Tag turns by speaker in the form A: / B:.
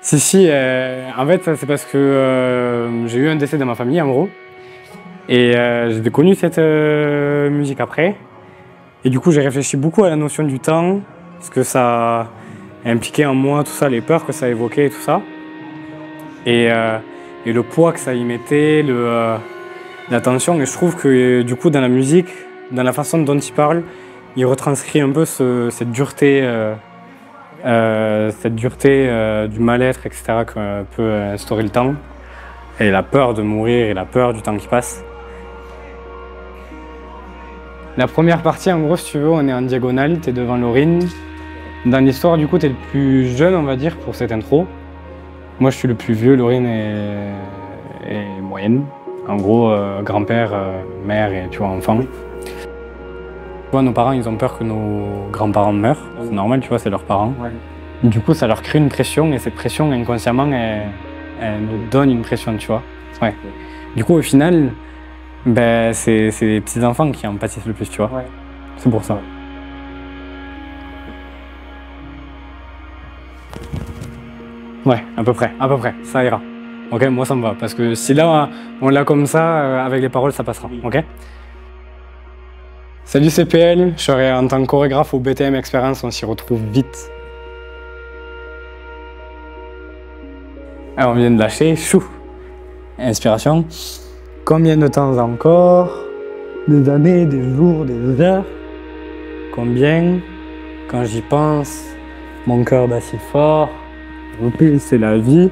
A: Si, en fait, c'est parce que j'ai eu un décès dans ma famille, en gros. Et j'ai connu cette musique après. Et du coup, j'ai réfléchi beaucoup à la notion du temps, ce que ça impliquait en moi, tout ça, les peurs que ça évoquait et tout ça. Et le poids que ça y mettait, la tension. Et je trouve que du coup, dans la musique, dans la façon dont il parle, il retranscrit un peu cette dureté du mal-être, etc., que peut instaurer le temps, et la peur de mourir et la peur du temps qui passe. La première partie, en gros, si tu veux, on est en diagonale, tu es devant Laurine. Dans l'histoire, du coup, tu es le plus jeune, on va dire, pour cette intro. Moi, je suis le plus vieux, Laurine est moyenne. En gros, grand-père, mère et tu vois, enfant. Tu vois, nos parents, ils ont peur que nos grands-parents meurent. C'est normal, tu vois, c'est leurs parents. Ouais. Du coup, ça leur crée une pression et cette pression, inconsciemment, elle nous donne une pression, tu vois. Ouais. Du coup, au final, ben, c'est les petits-enfants qui en pâtissent le plus, tu vois. Ouais. C'est pour ça. Ouais, à peu près, ça ira. Ok, moi ça me va, parce que si là, on l'a comme ça, avec les paroles, ça passera, ok? Salut CPL, je serai en tant que chorégraphe au BTM Experience, on s'y retrouve vite. Alors, on vient de lâcher, chou. Inspiration. Combien de temps encore? Des années, des jours, des heures? Combien? Quand j'y pense, mon cœur bat si fort. En plus, c'est la vie.